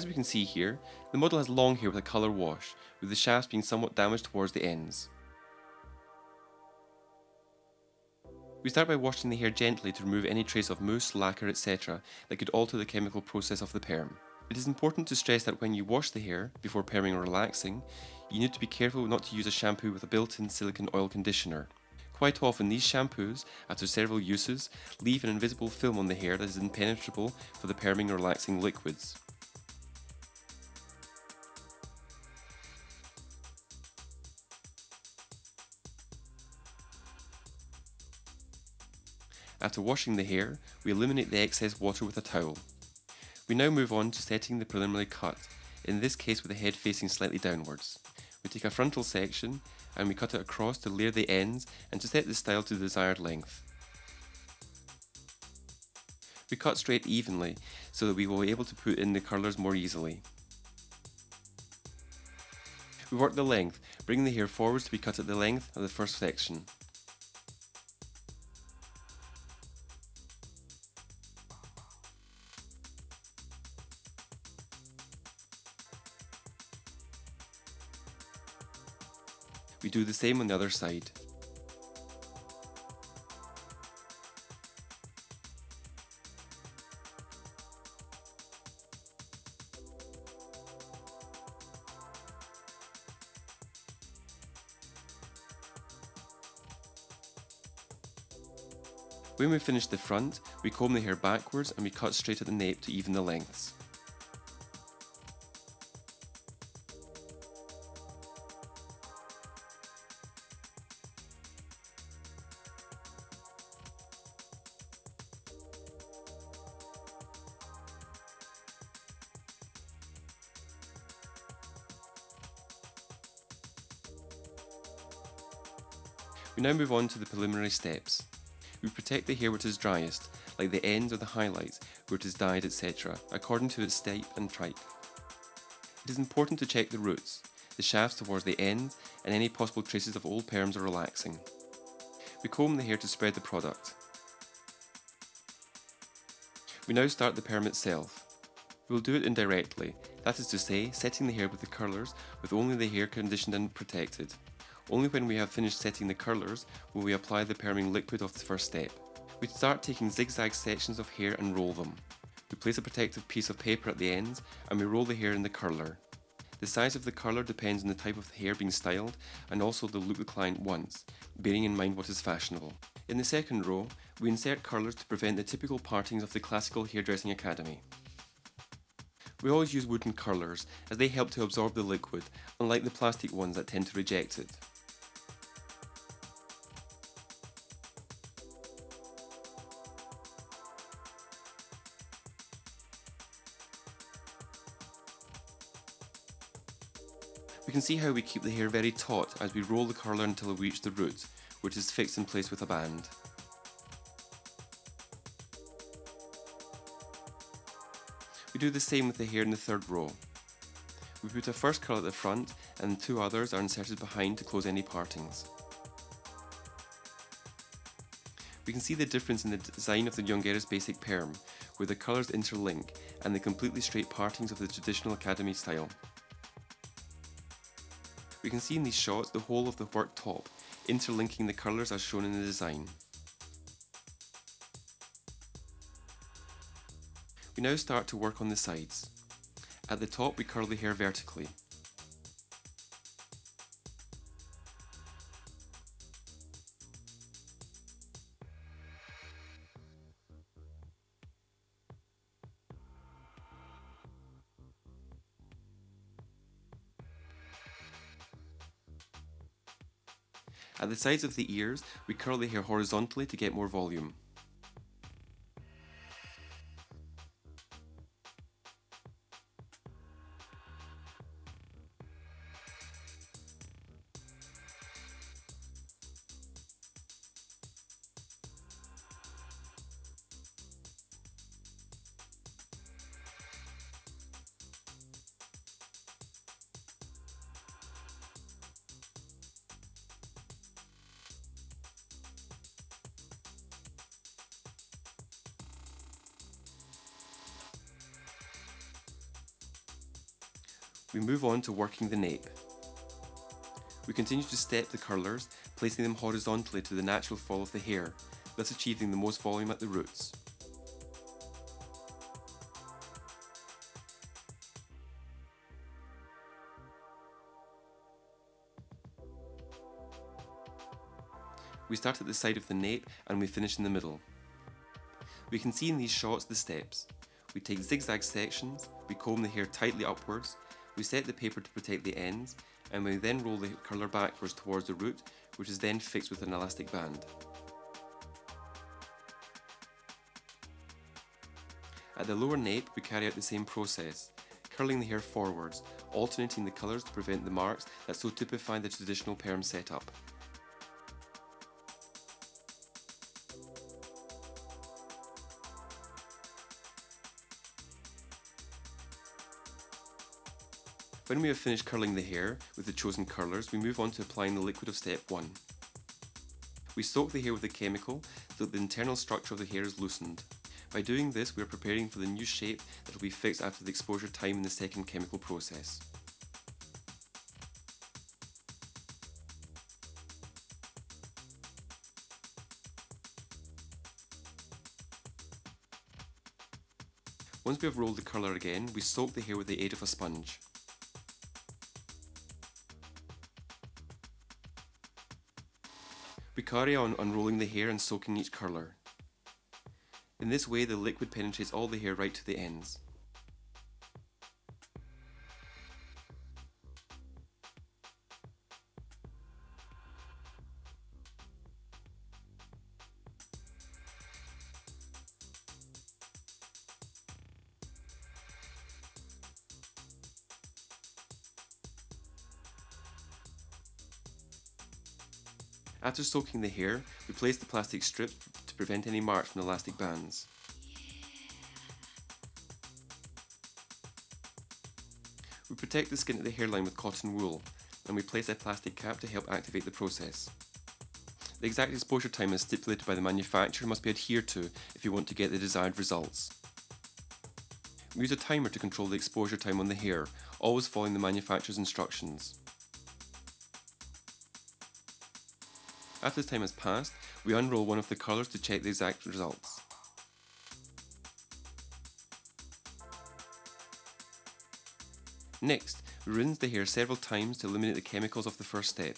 As we can see here, the model has long hair with a colour wash, with the shafts being somewhat damaged towards the ends. We start by washing the hair gently to remove any trace of mousse, lacquer, etc. that could alter the chemical process of the perm. It is important to stress that when you wash the hair before perming or relaxing, you need to be careful not to use a shampoo with a built-in silicone oil conditioner. Quite often these shampoos, after several uses, leave an invisible film on the hair that is impenetrable for the perming or relaxing liquids. After washing the hair, we eliminate the excess water with a towel. We now move on to setting the preliminary cut, in this case with the head facing slightly downwards. We take a frontal section and we cut it across to layer the ends and to set the style to the desired length. We cut straight evenly so that we will be able to put in the curlers more easily. We work the length, bringing the hair forwards to be cut at the length of the first section. We do the same on the other side. When we finish the front, we comb the hair backwards and we cut straight at the nape to even the lengths. We now move on to the preliminary steps. We protect the hair where it is driest, like the ends or the highlights where it is dyed, etc., according to its type and tripe. It is important to check the roots, the shafts towards the ends, and any possible traces of old perms or relaxing. We comb the hair to spread the product. We now start the perm itself. We will do it indirectly, that is to say, setting the hair with the curlers with only the hair conditioned and protected. Only when we have finished setting the curlers will we apply the perming liquid of the first step. We start taking zigzag sections of hair and roll them. We place a protective piece of paper at the ends and we roll the hair in the curler. The size of the curler depends on the type of hair being styled and also the look the client wants, bearing in mind what is fashionable. In the second row, we insert curlers to prevent the typical partings of the classical hairdressing academy. We always use wooden curlers as they help to absorb the liquid, unlike the plastic ones that tend to reject it. We can see how we keep the hair very taut as we roll the curler until we reach the root, which is fixed in place with a band. We do the same with the hair in the third row. We put a first curl at the front and two others are inserted behind to close any partings. We can see the difference in the design of the Youngeras basic perm, where the colours interlink and the completely straight partings of the traditional academy style. We can see in these shots the whole of the worked top, interlinking the colours as shown in the design. We now start to work on the sides. At the top we curl the hair vertically. At the sides of the ears, we curl the hair horizontally to get more volume. We move on to working the nape. We continue to step the curlers, placing them horizontally to the natural fall of the hair, thus achieving the most volume at the roots. We start at the side of the nape and we finish in the middle. We can see in these shots the steps. We take zigzag sections, we comb the hair tightly upwards, we set the paper to protect the ends, and we then roll the curler backwards towards the root, which is then fixed with an elastic band. At the lower nape, we carry out the same process, curling the hair forwards, alternating the colours to prevent the marks that so typify the traditional perm setup. When we have finished curling the hair with the chosen curlers, we move on to applying the liquid of step 1. We soak the hair with a chemical so that the internal structure of the hair is loosened. By doing this, we are preparing for the new shape that will be fixed after the exposure time in the second chemical process. Once we have rolled the curler again, we soak the hair with the aid of a sponge. We carry on unrolling the hair and soaking each curler. In this way, the liquid penetrates all the hair right to the ends. After soaking the hair, we place the plastic strip to prevent any marks from the elastic bands. We protect the skin at the hairline with cotton wool, and we place a plastic cap to help activate the process. The exact exposure time as stipulated by the manufacturer must be adhered to if you want to get the desired results. We use a timer to control the exposure time on the hair, always following the manufacturer's instructions. After this time has passed, we unroll one of the colours to check the exact results. Next, we rinse the hair several times to eliminate the chemicals of the first step.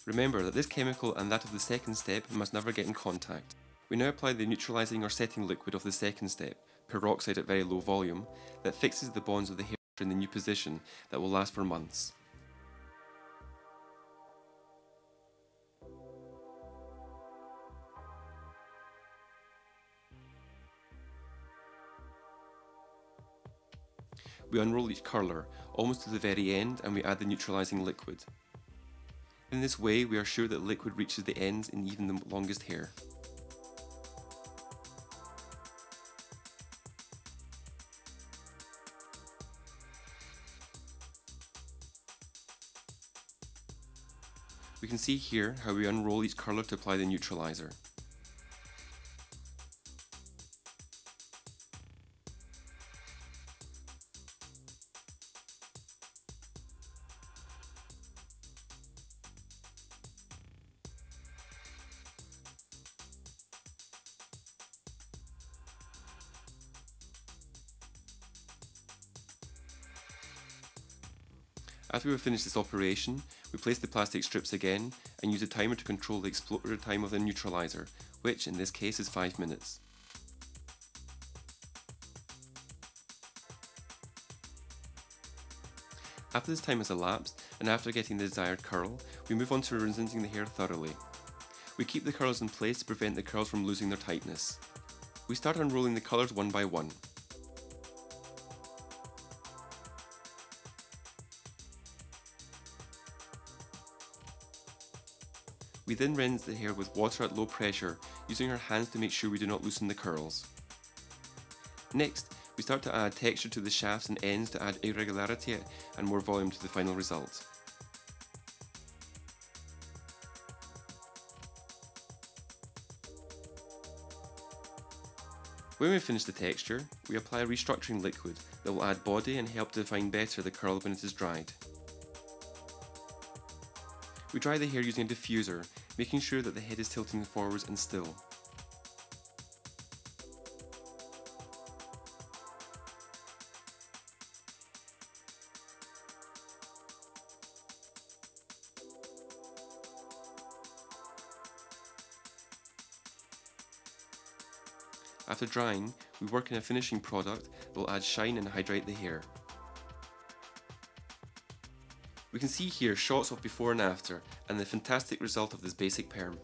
Remember that this chemical and that of the second step must never get in contact. We now apply the neutralising or setting liquid of the second step, peroxide at very low volume, that fixes the bonds of the hair in the new position that will last for months. We unroll each curler, almost to the very end, and we add the neutralising liquid. In this way, we are sure that liquid reaches the ends in even the longest hair. We can see here how we unroll each curler to apply the neutraliser. After we have finished this operation, we place the plastic strips again and use a timer to control the exposure time of the neutraliser, which in this case is 5 minutes. After this time has elapsed, and after getting the desired curl, we move on to rinsing the hair thoroughly. We keep the curls in place to prevent the curls from losing their tightness. We start unrolling the colours one by one. We then rinse the hair with water at low pressure, using our hands to make sure we do not loosen the curls. Next, we start to add texture to the shafts and ends to add irregularity and more volume to the final result. When we finish the texture, we apply a restructuring liquid that will add body and help define better the curl when it is dried. We dry the hair using a diffuser, making sure that the head is tilting forwards and still. After drying, we work in a finishing product that will add shine and hydrate the hair. We can see here shots of before and after, and the fantastic result of this basic perm.